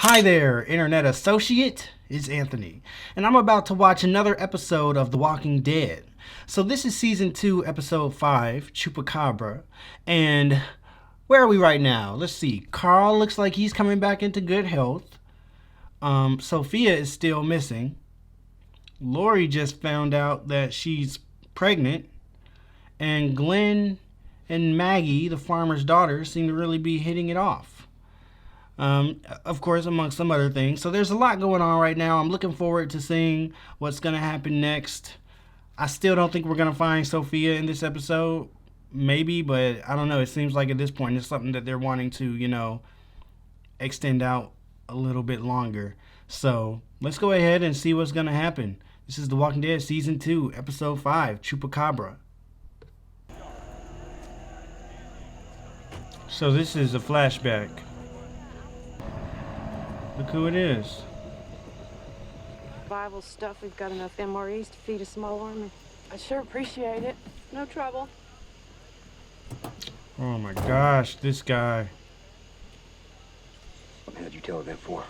Hi there, Internet Associate. It's Anthony, and I'm about to watch another episode of The Walking Dead. So this is season 2, episode 5, Chupacabra, and where are we right now? Let's see. Carl looks like he's coming back into good health. Sophia is still missing. Lori just found out that she's pregnant, and Glenn and Maggie, the farmer's daughter, seem to really be hitting it off. Of course, amongst some other things. So there's a lot going on right now. I'm looking forward to seeing what's going to happen next. I still don't think we're going to find Sophia in this episode. Maybe, but I don't know. It seems like at this point it's something that they're wanting to, extend out a little bit longer. So let's go ahead and see what's going to happen. This is The Walking Dead Season 2, Episode 5, Chupacabra. So this is a flashback. Look who it is. Survival stuff. We've got enough MREs to feed a small army. I sure appreciate it. No trouble. Oh my gosh, this guy. What the hell did you tell her that for?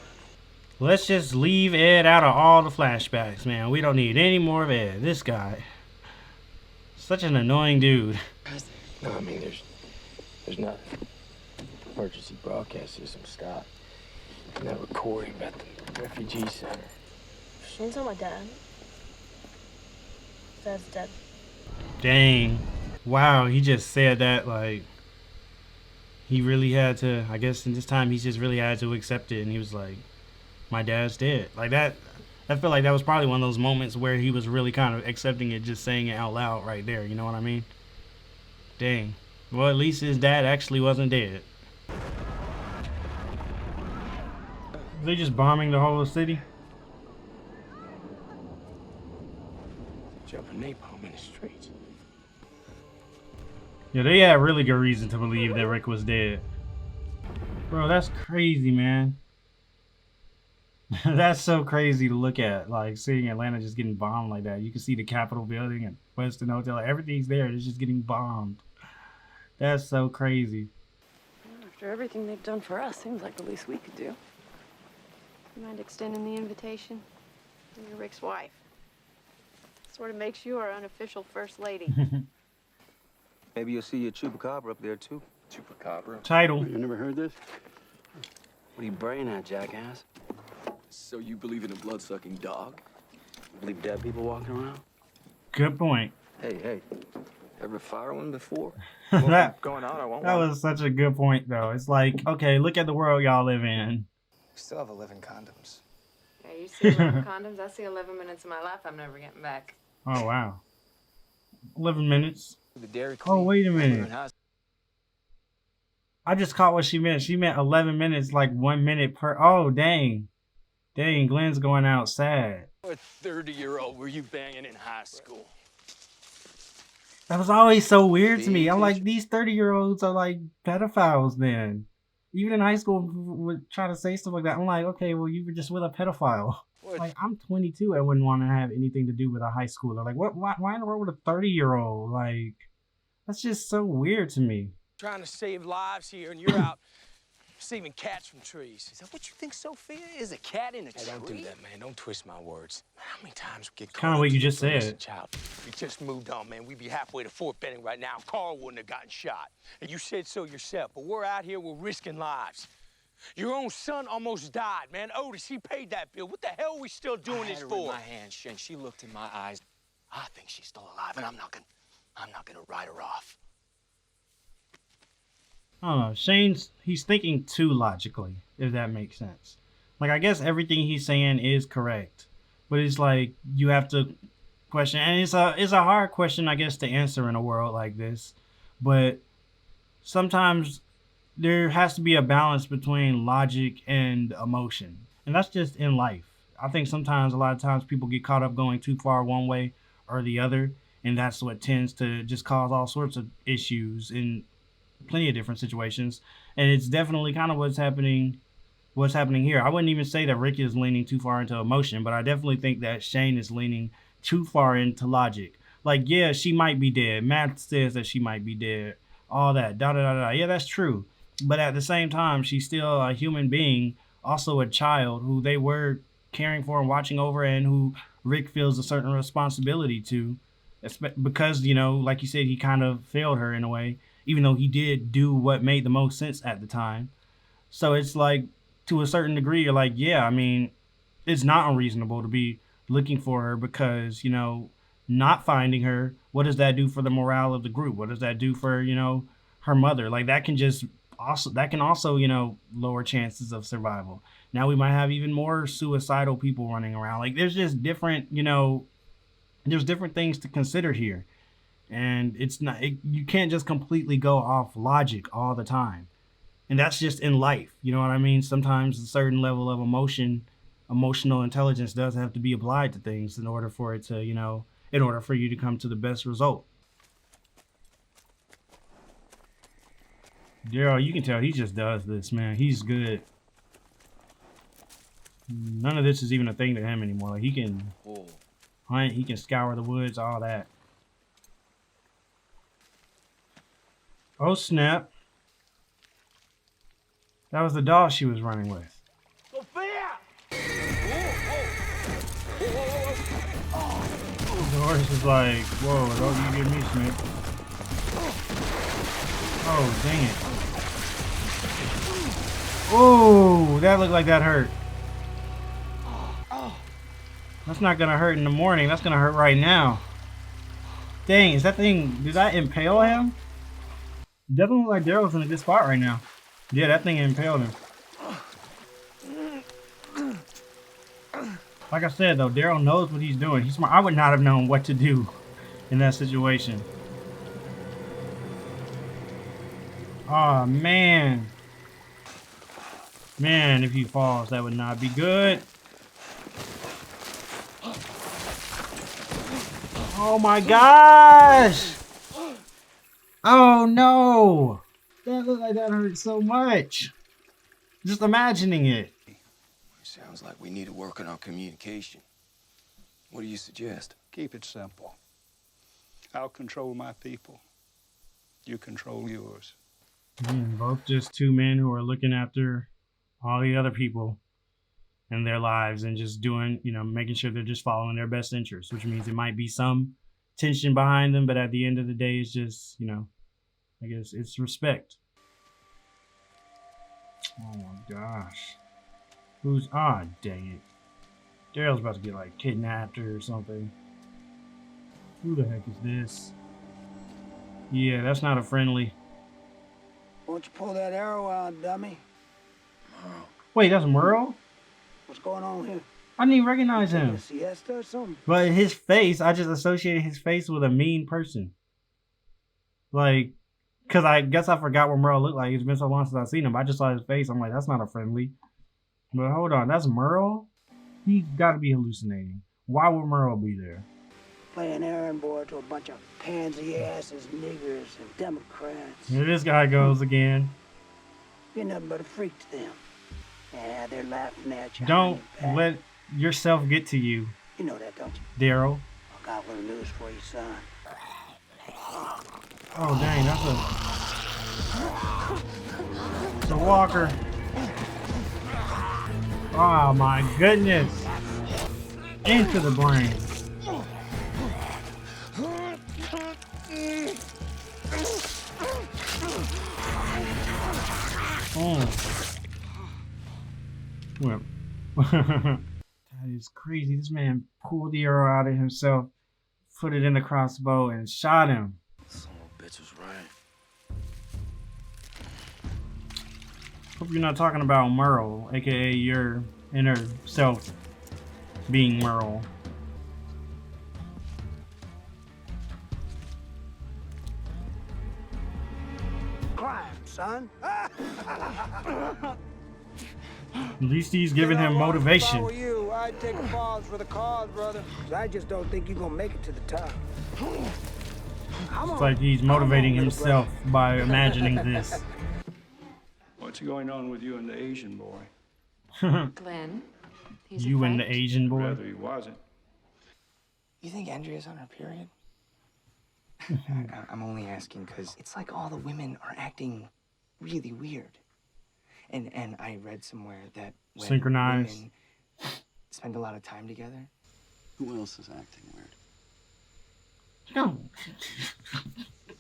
Let's just leave Ed out of all the flashbacks, man. We don't need any more of Ed. This guy. Such an annoying dude. No, I mean, there's nothing. Emergency broadcast system stopped. And that recording about the refugee center. She didn't tell my dad. Dad's dead. Dang. Wow, he just said that like he really had to, I guess in this time he just really had to accept it, and he was like, my dad's dead. Like that, I feel like that was probably one of those moments where he was really kind of accepting it, just saying it out loud right there, you know what I mean? Dang. Well, at least his dad actually wasn't dead. They just bombing the whole city? Jumping napalm in the streets. Yeah, they had really good reason to believe that Rick was dead. Bro, that's crazy, man. That's so crazy to look at. Like, seeing Atlanta just getting bombed like that. You can see the Capitol building and Westin Hotel. Everything's there. It's just getting bombed. That's so crazy. After everything they've done for us, seems like the least we could do. You mind extending the invitation? You're Rick's wife. Sort of makes you our unofficial first lady. Maybe you'll see your Chupacabra up there, too. Chupacabra? Title. You never heard this? What are you braying at, jackass? So you believe in a blood-sucking dog? You believe dead people walking around? Good point. Hey. Ever fire one before? that Going on, I won't. that was such a good point, though. It's like, okay, look at the world y'all live in. We still have 11 condoms. Yeah, you see 11 condoms. I see 11 minutes of my life I'm never getting back. Oh, wow. 11 minutes. The Dairy Oh, Queen. wait a minute. I just caught what she meant. She meant 11 minutes, like 1 minute per. Oh, dang. Dang, Glenn's going out sad. What 30-year-old were you banging in high school? That was always so weird to me. I'm like, these 30-year-olds are like pedophiles then. Even in high school, would try to say stuff like that. I'm like, okay, well, you were just with a pedophile. What? Like, I'm 22. I wouldn't want to have anything to do with a high schooler. Like, why in the world with a 30-year-old? Like, that's just so weird to me. Trying to save lives here, and you're out saving cats from trees. Is that what you think Sophia is? A cat in a tree? Don't do that, man. Don't twist my words. How many times we get Kind of what you just said. Child. We just moved on, man. We'd be halfway to Fort Benning right now. Carl wouldn't have gotten shot. And you said so yourself, but we're out here, we're risking lives. Your own son almost died, man. Otis, he paid that bill. What the hell are we still doing this I had her for? in my hand, and she looked in my eyes. I think she's still alive, and I'm not gonna write her off. I don't know. He's thinking too logically, if that makes sense. Like, I guess everything he's saying is correct, but it's like you have to question, and it's a hard question, I guess, to answer in a world like this. But sometimes there has to be a balance between logic and emotion, and that's just in life. I think sometimes, a lot of times, people get caught up going too far one way or the other, and that's what tends to just cause all sorts of issues in plenty of different situations. And it's definitely kind of what's happening here. I wouldn't even say that Rick is leaning too far into emotion, but I definitely think that Shane is leaning too far into logic. Like, yeah, she might be dead. Matt says that she might be dead. All that. Yeah, that's true. But at the same time, she's still a human being also a child who they were caring for and watching over, and who Rick feels a certain responsibility to, because, you know, like you said, he kind of failed her in a way, even though he did do what made the most sense at the time. So it's like, to a certain degree, you're like, yeah, I mean, it's not unreasonable to be looking for her, because, you know, not finding her, what does that do for the morale of the group? What does that do for, you know, her mother? Like, that can also, you know, lower chances of survival. Now we might have even more suicidal people running around. Like, there's just different, you know, there's different things to consider here. And it's not, you can't just completely go off logic all the time. And that's just in life. You know what I mean? Sometimes a certain level of emotional intelligence does have to be applied to things in order for it to, you know, in order for you to come to the best result. Daryl, you can tell he just does this, man. He's good. None of this is even a thing to him anymore. Like, he can hunt, he can scour the woods, all that. Oh, snap. That was the dog she was running with. Sophia! The horse is like, whoa, don't you get me, Smith. Oh, dang it. Oh, that looked like that hurt. That's not gonna hurt in the morning. That's gonna hurt right now. Dang, is that thing, did that impale him? Doesn't look like Daryl's in a good spot right now. Yeah, that thing impaled him. Like I said, though, Daryl knows what he's doing. He's smart. I would not have known what to do in that situation. Oh, man. Man, if he falls, that would not be good. Oh, my gosh. Oh, no. That looked like that hurt so much. Just imagining it. Sounds like we need to work on our communication. What do you suggest? Keep it simple. I'll control my people. You control yours. Both just two men who are looking after all the other people in their lives and just doing, you know, making sure they're just following their best interests, which means it might be some tension behind them, but at the end of the day, it's just, you know, I guess it's respect. Oh my gosh. Who's on? Dang it. Daryl's about to get like kidnapped or something. Who the heck is this? Yeah, that's not a friendly. Won't you pull that arrow out, dummy? Wait, that's Merle? What's going on here? I didn't even recognize him. A siesta or something? But his face, I just associated his face with a mean person. Like, because I guess I forgot what Merle looked like. It's been so long since I've seen him. I just saw his face. I'm like, that's not a friendly. But hold on, that's Merle? He's got to be hallucinating. Why would Merle be there? Playing errand boy to a bunch of pansy asses, niggers, and Democrats. Here this guy goes again. You're nothing but a freak to them. Yeah, they're laughing at you. Don't let yourself get to you. You know that, don't you? Daryl. I got a little news for you, son. Oh, dang, that's a walker. Oh, my goodness. Into the brain. Oh. Well. That is crazy. This man pulled the arrow out of himself, put it in the crossbow, and shot him. Some old bitch was right. Hope you're not talking about Merle, aka your inner self being Merle. Crime, son. At least he's giving him motivation. If I were you, I'd take a pause for the cause, brother. 'Cause I just don't think you're gonna make it to the top. It's like he's motivating himself by imagining this. What's going on with you and the Asian boy? Glenn, he's You a and the friend. Asian boy. Rather he wasn't. You think Andrea's on her period? I'm only asking because it's like all the women are acting really weird. And I read somewhere that when Synchronized. women spend a lot of time together. Who else is acting weird? No.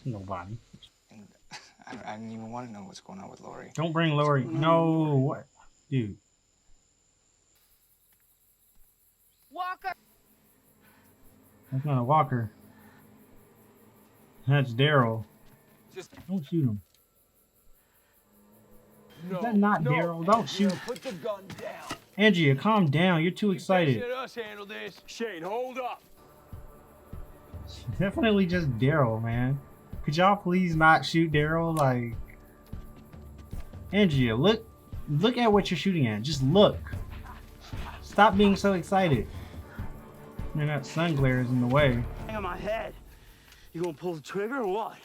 Nobody. And I didn't even want to know what's going on with Lori. Don't bring Lori. No. What? Dude. Walker! That's not a walker. That's Daryl. Don't shoot him. No, Is that not no, Daryl? Don't shoot. Put the gun down. Andrea, calm down. You're too excited. Let us handle this. Shane, hold up. Definitely just Daryl, man. Could y'all please not shoot Daryl? Like, Andrea, look at what you're shooting at. Just look. Stop being so excited. Man, that sun glare is in the way. Hang on my head. You gonna pull the trigger or what?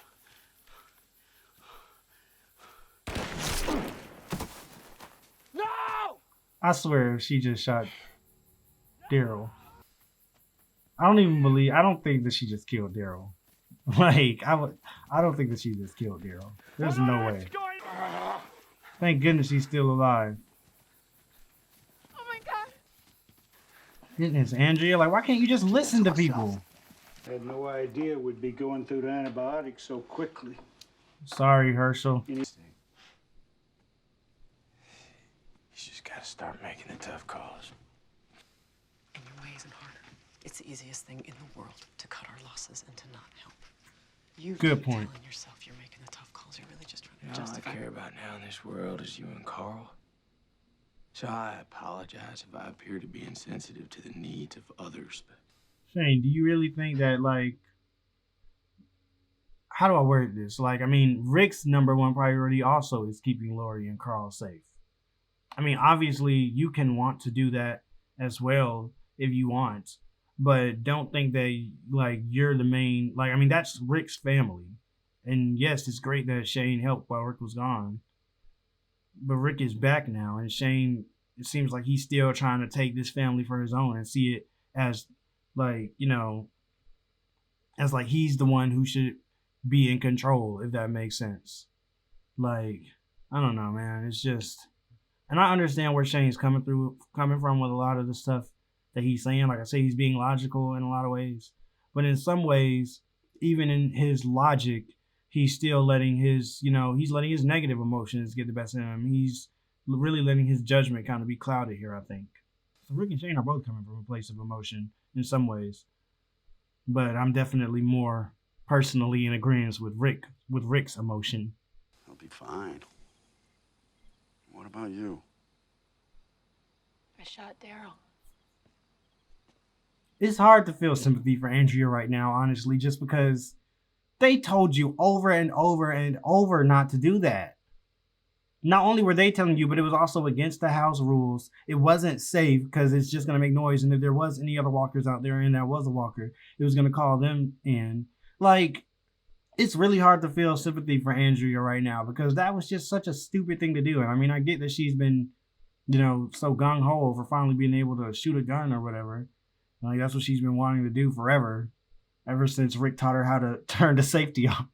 No! I swear she just shot Daryl. I don't think that she just killed Daryl. Like, I don't think that she just killed Daryl. There's no way. Thank goodness he's still alive. Oh my God. Goodness, Andrea, like, why can't you just listen to people? I had no idea we'd be going through the antibiotics so quickly. Sorry, Herschel. You just gotta start making the tough calls. In your way isn't harder. It's the easiest thing in the world to cut our losses and to not help. You Good keep point. telling yourself you're making the tough calls. You're really just trying to All I justify. care about now in this world is you and Carl. So I apologize if I appear to be insensitive to the needs of others. But Shane, do you really think that, like, how do I word this? Like, I mean, Rick's number one priority also is keeping Lori and Carl safe. I mean, obviously, you can want to do that as well if you want, but don't think that, like, you're the main, like, I mean, that's Rick's family. And yes, it's great that Shane helped while Rick was gone, but Rick is back now, and Shane, it seems like he's still trying to take this family for his own and see it as, like, you know, as like he's the one who should be in control, if that makes sense. Like, I don't know, man. It's just, and I understand where Shane's coming from with a lot of the stuff that he's saying. Like I say, he's being logical in a lot of ways, but in some ways, even in his logic, he's still letting his, you know, he's letting his negative emotions get the best of him. He's really letting his judgment kind of be clouded here, I think. So Rick and Shane are both coming from a place of emotion in some ways, but I'm definitely more personally in agreement with Rick's emotion. I'll be fine. What about you? I shot Daryl. It's hard to feel sympathy for Andrea right now, honestly, just because they told you over and over and over not to do that. Not only were they telling you, but it was also against the house rules. It wasn't safe because it's just going to make noise. And if there was any other walkers out there and there was a walker, it was going to call them in. Like, it's really hard to feel sympathy for Andrea right now because that was just such a stupid thing to do. And I mean, I get that she's been, you know, so gung-ho for finally being able to shoot a gun or whatever. Like, that's what she's been wanting to do forever. Ever since Rick taught her how to turn the safety off.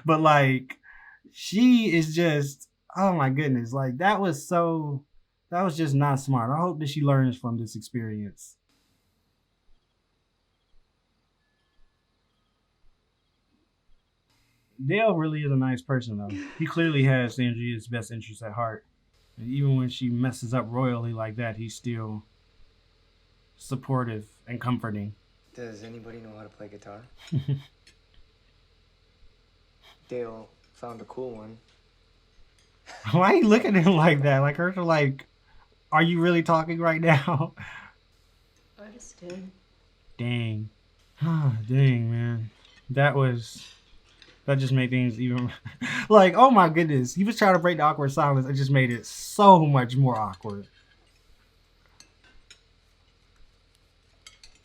But, like, she is just, oh my goodness. Like, that was just not smart. I hope that she learns from this experience. Dale really is a nice person, though. He clearly has Andrea's best interests at heart. And even when she messes up royally like that, he's still supportive and comforting. Does anybody know how to play guitar? Dale found a cool one. Why are you looking at him like that? Like, Herschel, like, are you really talking right now? I just did. Dang. Dang, man. That just made things even like, oh my goodness. He was trying to break the awkward silence. It just made it so much more awkward.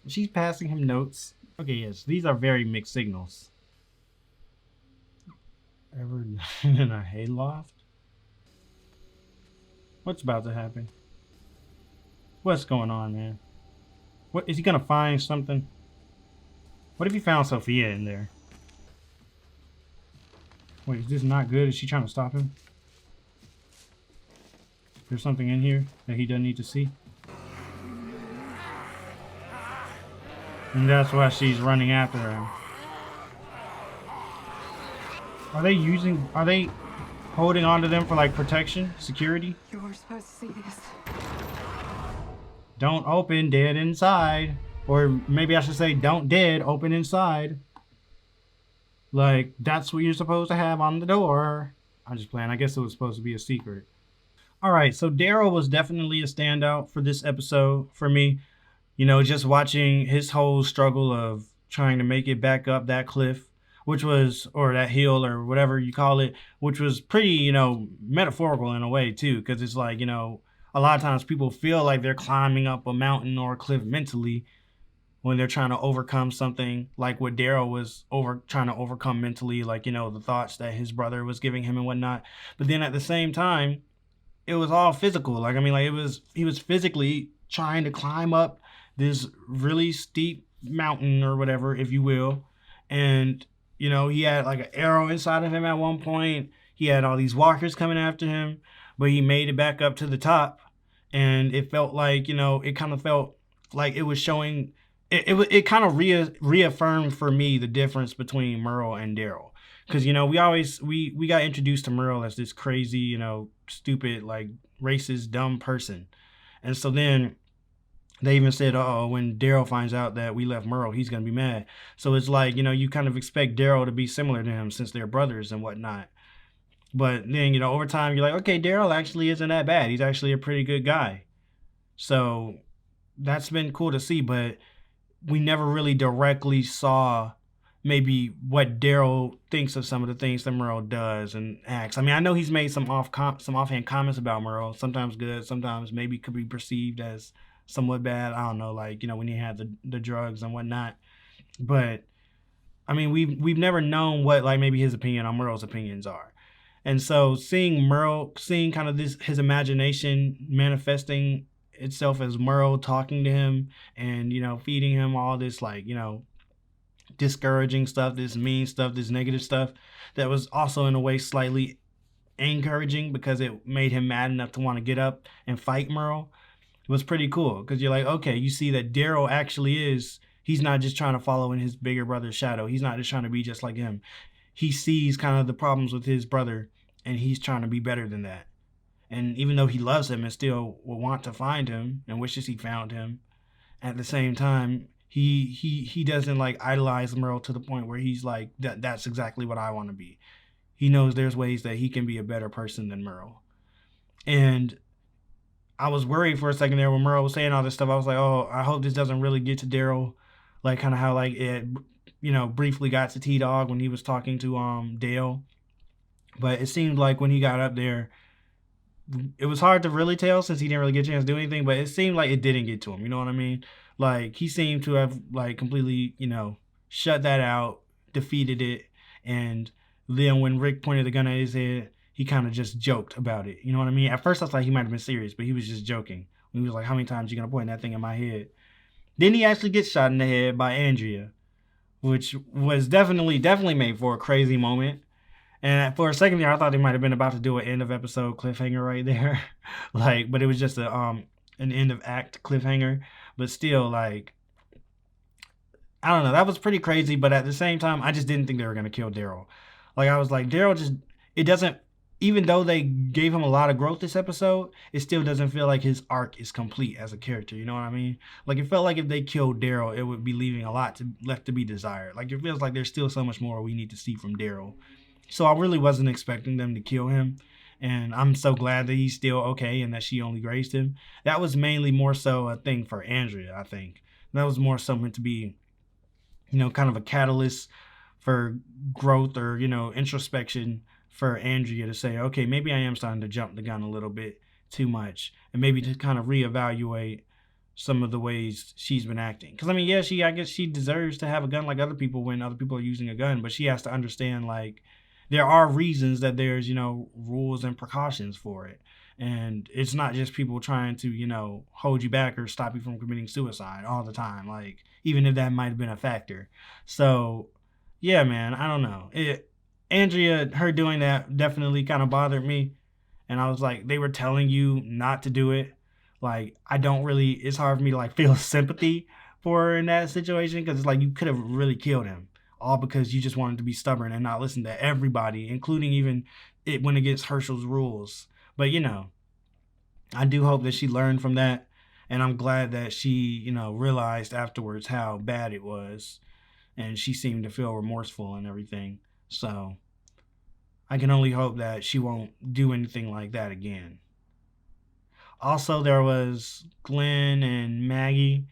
She's passing him notes. Okay, yes, these are very mixed signals. Ever in a hayloft? What's about to happen? What's going on, man? What is he gonna find something? What if he found Sophia in there? Wait, is this not good? Is she trying to stop him? There's something in here that he doesn't need to see. And that's why she's running after him. Are they holding on to them for like protection, security? You were supposed to see this. Don't open, dead inside. Or maybe I should say don't dead, open inside. Like, that's what you're supposed to have on the door. I'm just playing. I guess it was supposed to be a secret. Alright, so Daryl was definitely a standout for this episode for me. You know, just watching his whole struggle of trying to make it back up that cliff, which was, or that hill or whatever you call it, which was pretty, you know, metaphorical in a way too, because it's like, you know, a lot of times people feel like they're climbing up a mountain or a cliff mentally when they're trying to overcome something, like what Daryl was trying to overcome mentally, like, you know, the thoughts that his brother was giving him and whatnot. But then at the same time, it was all physical. Like, I mean, like, he was physically trying to climb up this really steep mountain or whatever, if you will. And, you know, he had like an arrow inside of him at one point. He had all these walkers coming after him, but he made it back up to the top. And it felt like, you know, it kind of felt like it was showing, it kind of reaffirmed for me the difference between Merle and Daryl. Because, you know, we got introduced to Merle as this crazy, you know, stupid, like racist, dumb person. And so then they even said, when Daryl finds out that we left Merle, he's going to be mad. So it's like, you know, you kind of expect Daryl to be similar to him since they're brothers and whatnot. But then, you know, over time, you're like, okay, Daryl actually isn't that bad. He's actually a pretty good guy. So that's been cool to see. But we never really directly saw maybe what Daryl thinks of some of the things that Merle does and acts. I mean, I know he's made some offhand comments about Merle, sometimes good, sometimes maybe could be perceived as somewhat bad. I don't know, like, you know, when he had the drugs and whatnot. But I mean, we've never known what like maybe his opinion on Merle's opinions are. And so seeing kind of his imagination manifesting itself as Merle talking to him and, you know, feeding him all this, like, you know, discouraging stuff, this mean stuff, this negative stuff, that was also in a way slightly encouraging because it made him mad enough to want to get up and fight Merle. It was pretty cool because you're like, okay, you see that Daryl actually he's not just trying to follow in his bigger brother's shadow. He's not just trying to be just like him. He sees kind of the problems with his brother and he's trying to be better than that. And even though he loves him and still will want to find him and wishes he found him, at the same time, he doesn't like idolize Merle to the point where he's like, that's exactly what I want to be. He knows there's ways that he can be a better person than Merle. And I was worried for a second there when Merle was saying all this stuff. I was like, oh, I hope this doesn't really get to Daryl, like kind of how like it, you know, briefly got to T-Dog when he was talking to Dale. But it seemed like when he got up there, it was hard to really tell since he didn't really get a chance to do anything, but it seemed like it didn't get to him. You know what I mean? Like, he seemed to have like completely, you know, shut that out, defeated it. And then when Rick pointed the gun at his head, he kind of just joked about it. You know what I mean? At first I thought he might have been serious, but he was just joking. He was like, how many times are you going to point that thing in my head? Then he actually gets shot in the head by Andrea, which was definitely made for a crazy moment. And for a second there, I thought they might have been about to do an end of episode cliffhanger right there. Like, but it was just an end of act cliffhanger. But still, like, I don't know. That was pretty crazy. But at the same time, I just didn't think they were going to kill Daryl. Like, I was like, Daryl just, it doesn't, even though they gave him a lot of growth this episode, it still doesn't feel like his arc is complete as a character. You know what I mean? Like, it felt like if they killed Daryl, it would be leaving a lot left to be desired. Like, it feels like there's still so much more we need to see from Daryl. So I really wasn't expecting them to kill him. And I'm so glad that he's still okay and that she only grazed him. That was mainly more so a thing for Andrea, I think. That was more so meant to be, you know, kind of a catalyst for growth or, you know, introspection for Andrea to say, okay, maybe I am starting to jump the gun a little bit too much. And maybe to kind of reevaluate some of the ways she's been acting. Because, I mean, yeah, I guess she deserves to have a gun like other people when other people are using a gun. But she has to understand, like, there are reasons that there's, you know, rules and precautions for it. And it's not just people trying to, you know, hold you back or stop you from committing suicide all the time. Like, even if that might have been a factor. So, yeah, man, I don't know. Andrea, her doing that definitely kind of bothered me. And I was like, they were telling you not to do it. Like, it's hard for me to like feel sympathy for her in that situation, because it's like you could have really killed him, all because you just wanted to be stubborn and not listen to everybody, including even it went against Herschel's rules. But I do hope that she learned from that, and I'm glad that she realized afterwards how bad it was, and she seemed to feel remorseful and everything. So I can only hope that she won't do anything like that again. Also, there was Glenn and Maggie,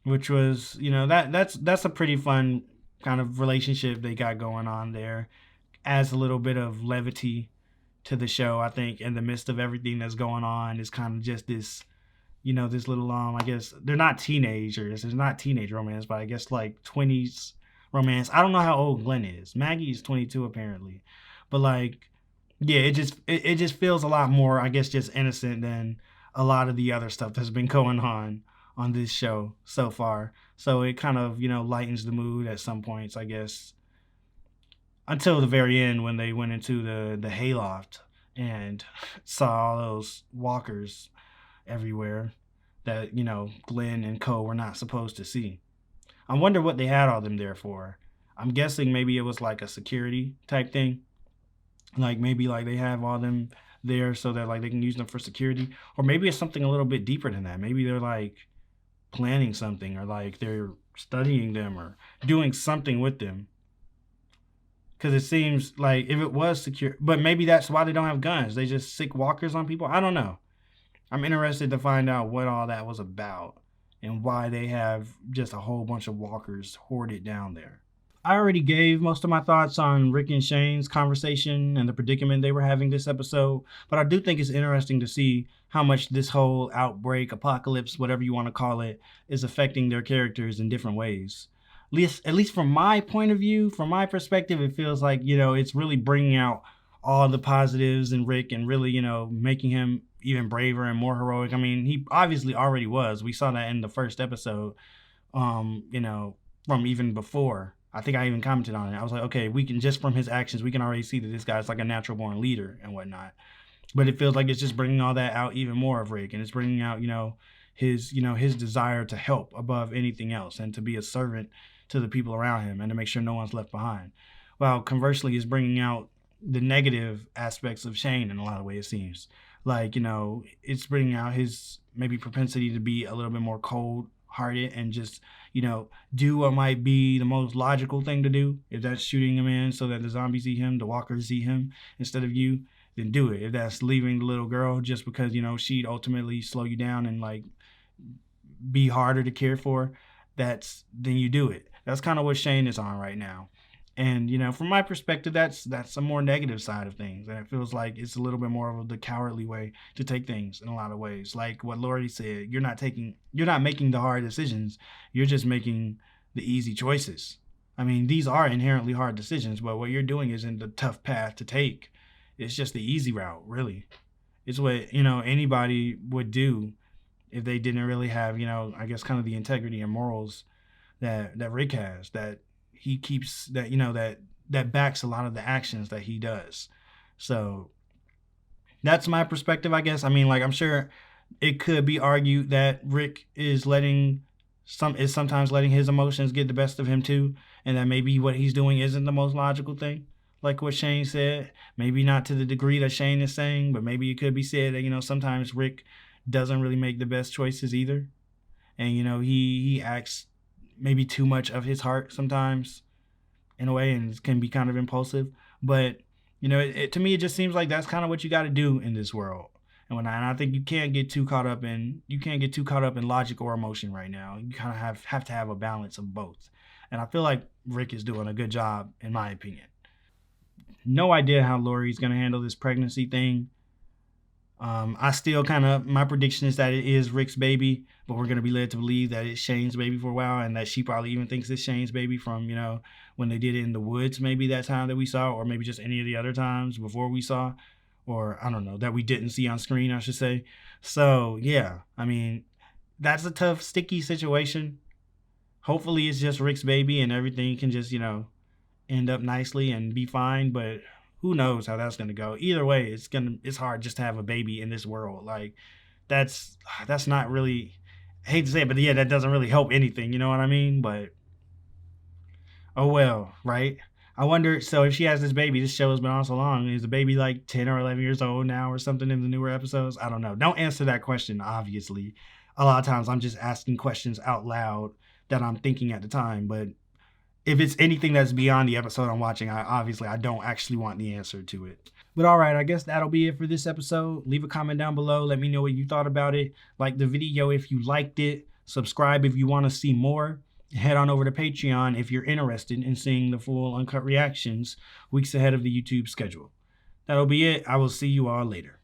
which was, that's a pretty fun kind of relationship they got going on there. Adds a little bit of levity to the show, I think, in the midst of everything that's going on. Is kind of just this, this little, I guess, they're not teenagers. It's not teenage romance, but I guess like 20s romance. I don't know how old Glenn is. Maggie is 22 apparently. But like, yeah, it just feels a lot more, I guess, just innocent than a lot of the other stuff that's been going on this show so far. So it kind of, lightens the mood at some points, I guess, until the very end when they went into the hayloft and saw all those walkers everywhere that, Glenn and Co were not supposed to see. I wonder what they had all them there for. I'm guessing maybe it was like a security type thing. Like maybe like they have all them there so that like they can use them for security, or maybe it's something a little bit deeper than that. Maybe they're like planning something, or like they're studying them or doing something with them. Because it seems like if it was secure, but maybe that's why they don't have guns. They just sick walkers on people. I don't know. I'm interested to find out what all that was about and why they have just a whole bunch of walkers hoarded down there. I already gave most of my thoughts on Rick and Shane's conversation and the predicament they were having this episode, but I do think it's interesting to see how much this whole outbreak, apocalypse, whatever you want to call it, is affecting their characters in different ways. At least from my point of view, from my perspective, it feels like, it's really bringing out all the positives in Rick and really, making him even braver and more heroic. I mean, he obviously already was. We saw that in the first episode, from even before. I think I even commented on it. I was like, okay, we can just from his actions, we can already see that this guy's like a natural born leader and whatnot. But it feels like it's just bringing all that out even more of Rick, and it's bringing out, his desire to help above anything else and to be a servant to the people around him and to make sure no one's left behind. While conversely, is bringing out the negative aspects of Shane in a lot of ways, it seems. Like, it's bringing out his maybe propensity to be a little bit more cold hearted and just, do what might be the most logical thing to do. If that's shooting him in so that the zombies see him, the walkers see him instead of you, then do it. If that's leaving the little girl just because, she'd ultimately slow you down and like be harder to care for, then you do it. That's kind of what Shane is on right now. And, from my perspective, that's a more negative side of things. And it feels like it's a little bit more of the cowardly way to take things in a lot of ways. Like what Lori said, you're not making the hard decisions. You're just making the easy choices. I mean, these are inherently hard decisions, but what you're doing isn't the tough path to take. It's just the easy route, really. It's what, anybody would do if they didn't really have, I guess kind of the integrity and morals that Rick has, that he keeps, that that backs a lot of the actions that he does. So that's my perspective, I guess. I mean, like, I'm sure it could be argued that Rick is sometimes letting his emotions get the best of him too, and that maybe what he's doing isn't the most logical thing, like what Shane said. Maybe not to the degree that Shane is saying, but maybe it could be said that sometimes Rick doesn't really make the best choices either, and he acts maybe too much of his heart sometimes in a way, and can be kind of impulsive. But to me, it just seems like that's kind of what you got to do in this world. And I think you can't get too caught up in logic or emotion right now. You kind of have to have a balance of both. And I feel like Rick is doing a good job, in my opinion. No idea how Lori's going to handle this pregnancy thing. I still my prediction is that it is Rick's baby, but we're going to be led to believe that it's Shane's baby for a while, and that she probably even thinks it's Shane's baby from, when they did it in the woods, maybe that time that we saw, or maybe just any of the other times before we saw, or I don't know, that we didn't see on screen, I should say. So, yeah, I mean, that's a tough, sticky situation. Hopefully it's just Rick's baby and everything can just, end up nicely and be fine, but who knows how that's gonna go. Either way, it's hard just to have a baby in this world. Like that's not really, I hate to say it, but yeah, that doesn't really help anything, you know what I mean? But oh well, right? I wonder, so if she has this baby, this show has been on so long, is the baby like 10 or 11 years old now or something in the newer episodes? I don't know. Don't answer that question, obviously. A lot of times I'm just asking questions out loud that I'm thinking at the time, but if it's anything that's beyond the episode I'm watching, I don't actually want the answer to it. But all right, I guess that'll be it for this episode. Leave a comment down below. Let me know what you thought about it. Like the video if you liked it. Subscribe if you want to see more. Head on over to Patreon if you're interested in seeing the full uncut reactions weeks ahead of the YouTube schedule. That'll be it. I will see you all later.